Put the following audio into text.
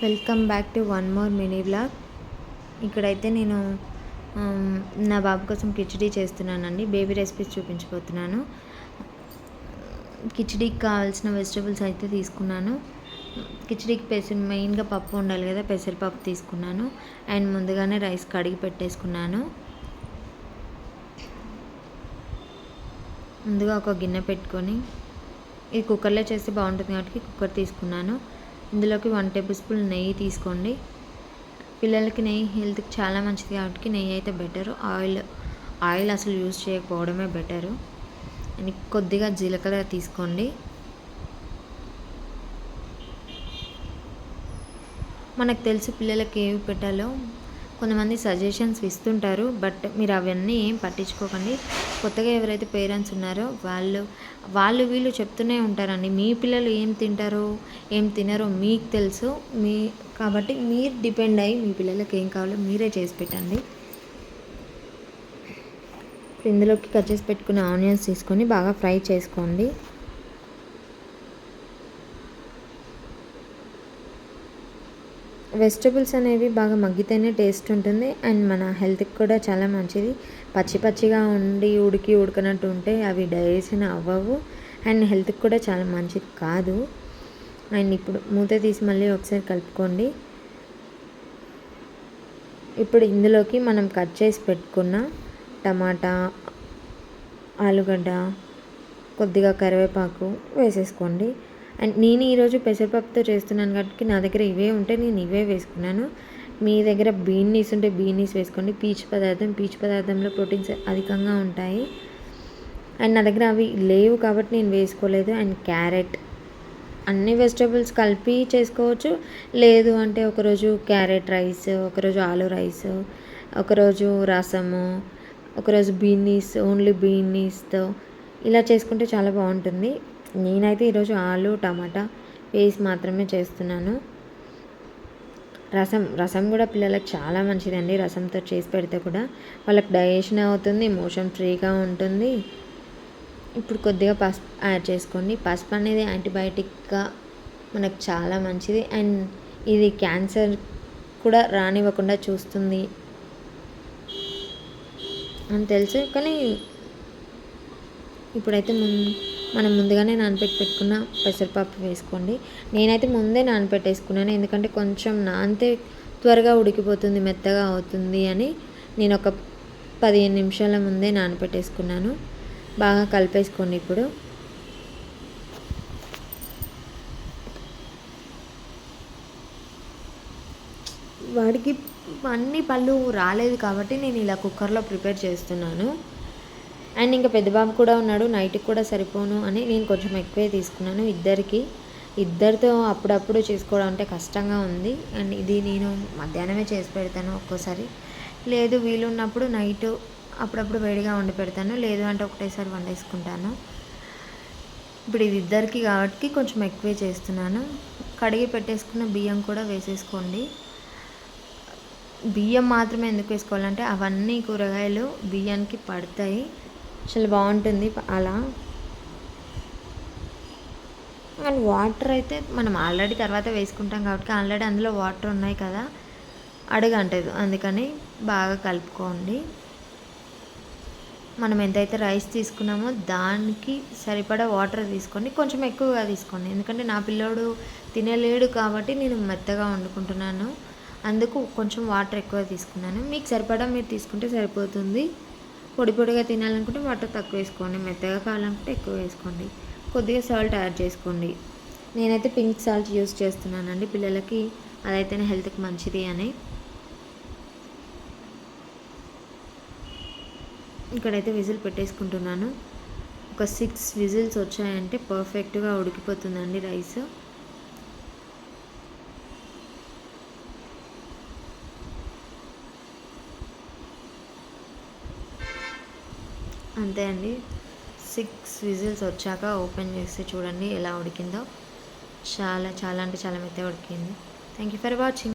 Welcome back to one more mini blog. ఇక్కడైతే నేను నా బాబు కోసం కిచిడీ చేస్తున్నానండి. బేబీ రెసిపీస్ చూపించబోతున్నాను. కిచిడీకి కావాల్సిన వెజిటబుల్స్ అయితే తీసుకున్నాను. కిచిడీకి మెయిన్గా పప్పు ఉండాలి కదా, పెసరపప్పు తీసుకున్నాను. అండ్ ముందుగానే రైస్ కడిగి పెట్టేసుకున్నాను. ముందుగా ఒక గిన్నె పెట్టుకొని, ఇది కుక్కర్లో చేస్తే బాగుంటుంది కాబట్టి కుక్కర్ తీసుకున్నాను. ఇందులోకి 1 టేబుల్ స్పూన్ నెయ్యి తీసుకోండి. పిల్లలకి నెయ్యి హెల్త్కి చాలా మంచిది కాబట్టి నెయ్యి అయితే బెటరు. ఆయిల్ అసలు యూజ్ చేయకపోవడమే బెటరు. అని కొద్దిగా జీలకర్ర తీసుకోండి. మనకు తెలుసు పిల్లలకి ఏవి పెట్టాలో. కొంతమంది సజెషన్స్ ఇస్తుంటారు, బట్ మీరు అవన్నీ ఏం పట్టించుకోకండి. కొత్తగా ఎవరైతే పేరెంట్స్ ఉన్నారో వీళ్ళు చెప్తూనే ఉంటారండి. మీ పిల్లలు ఏం తింటారో ఏం తినరో మీకు తెలుసు. కాబట్టి మీరు డిపెండ్ అయ్యి మీ పిల్లలకి ఏం కావాలో మీరే చేసి పెట్టండి. ఇందులోకి కట్ చేసి పెట్టుకున్న ఆనియన్స్ తీసుకొని బాగా ఫ్రై చేసుకోండి. వెజిటబుల్స్ అనేవి బాగా మగ్గితేనే టేస్ట్ ఉంటుంది. అండ్ మన హెల్త్కి కూడా చాలా మంచిది. పచ్చిగా ఉండి ఉడకనట్టు ఉంటే అవి డైజెషన్ అవ్వవు అండ్ హెల్త్కి కూడా చాలా మంచిది కాదు. అండ్ ఇప్పుడు మూత తీసి మళ్ళీ ఒకసారి కలుపుకోండి. ఇప్పుడు ఇందులోకి మనం కట్ చేసి పెట్టుకున్న టమాటా, ఆలుగడ్డ, కొద్దిగా కరివేపాకు వేసేసుకోండి. అండ్ నేను ఈరోజు పెసరపప్పుతో చేస్తున్నాను కాబట్టి నా దగ్గర ఇవే ఉంటే నేను ఇవే వేసుకున్నాను. మీ దగ్గర బీనీస్ ఉంటే బీనీస్ వేసుకోండి. పీచు పదార్థంలో ప్రోటీన్స్ అధికంగా ఉంటాయి. అండ్ నా దగ్గర అవి లేవు కాబట్టి నేను వేసుకోలేదు. అండ్ క్యారెట్, అన్ని వెజిటబుల్స్ కలిపి చేసుకోవచ్చు. లేదు అంటే ఒకరోజు క్యారెట్ రైస్, ఒకరోజు ఆలు రైస్, ఒకరోజు రసము, ఒకరోజు ఓన్లీ బీనీస్తో ఇలా చేసుకుంటే చాలా బాగుంటుంది. నేనైతే ఈరోజు ఆలు టమాటా వేసి మాత్రమే చేస్తున్నాను. రసం కూడా పిల్లలకు చాలా మంచిదండి. రసంతో చేసి పెడితే కూడా వాళ్ళకి డైజెషన్ అవుతుంది, మోషన్ ఫ్రీగా ఉంటుంది. ఇప్పుడు కొద్దిగా పసుపు యాడ్ చేసుకోండి. పసుపు అనేది యాంటీబయాటిక్గా మనకు చాలా మంచిది. అండ్ ఇది క్యాన్సర్ కూడా రానివ్వకుండా చూస్తుంది అని తెలుసు. కానీ ఇప్పుడైతే మనం ముందుగానే నానబెట్టుకున్న పెసరపప్పు వేసుకోండి. నేనైతే ముందే నానబెట్టేసుకున్నాను, ఎందుకంటే కొంచెం నానితే త్వరగా ఉడికిపోతుంది, మెత్తగా అవుతుంది అని నేను ఒక 15 నిమిషాల ముందే నానబెట్టేసుకున్నాను. బాగా కలిపేసుకోండి. ఇప్పుడు వాడికి అన్ని పళ్ళు రాలేదు కాబట్టి నేను ఇలా కుక్కర్లో ప్రిపేర్ చేస్తున్నాను. అండ్ ఇంకా పెద్ద బాబు కూడా ఉన్నాడు, నైట్కి కూడా సరిపోను అని నేను కొంచెం ఎక్కువే తీసుకున్నాను. ఇద్దరితో అప్పుడప్పుడు చేసుకోవడం అంటే కష్టంగా ఉంది. అండ్ ఇది నేను మధ్యాహ్నమే చేసి పెడతాను. ఒక్కోసారి లేదు వీలున్నప్పుడు నైట్ అప్పుడప్పుడు వేడిగా వండి పెడతాను. లేదు అంటే ఒకటేసారి వండేసుకుంటాను. ఇప్పుడు ఇది ఇద్దరికి కాబట్టి కొంచెం ఎక్కువే చేస్తున్నాను. కడిగి పెట్టేసుకున్న బియ్యం కూడా వేసేసుకోండి. బియ్యం మాత్రమే ఎందుకు వేసుకోవాలంటే అవన్నీ కూరగాయలు బియ్యానికి పడతాయి, చాలా బాగుంటుంది అలా. అండ్ వాటర్ అయితే మనం ఆల్రెడీ తర్వాత వేసుకుంటాం కాబట్టి ఆల్రెడీ అందులో వాటర్ ఉన్నాయి కదా, అడుగంటదు. అందుకని బాగా కలుపుకోండి. మనం ఎంతైతే రైస్ తీసుకున్నామో దానికి సరిపడా వాటర్ తీసుకోండి. కొంచెం ఎక్కువగా తీసుకోండి, ఎందుకంటే నా పిల్లోడు తినలేడు కాబట్టి నేను మెత్తగా వండుకుంటున్నాను. అందుకు కొంచెం వాటర్ ఎక్కువ తీసుకున్నాను. మీకు సరిపడా మీరు తీసుకుంటే సరిపోతుంది. పొడిగా తినాలనుకుంటే వాటర్ తక్కువ వేసుకోండి, మెత్తగా కావాలనుకుంటే ఎక్కువ వేసుకోండి. కొద్దిగా సాల్ట్ యాడ్ చేసుకోండి. నేనైతే పింక్ సాల్ట్ యూజ్ చేస్తున్నానండి పిల్లలకి, అదైతేనే హెల్త్కి మంచిది అని. ఇక్కడైతే విజిల్ పెట్టేసుకుంటున్నాను. ఒక 6 విజిల్స్ వచ్చాయంటే పర్ఫెక్ట్గా ఉడికిపోతుందండి రైస్. అంతే అండి. 6 విజిల్స్ వచ్చాక ఓపెన్ చేసి చూడండి ఎలా ఉడికిందో. చాలా అంటే చాలా మెత్తగా ఉడికింది. Thank you for watching.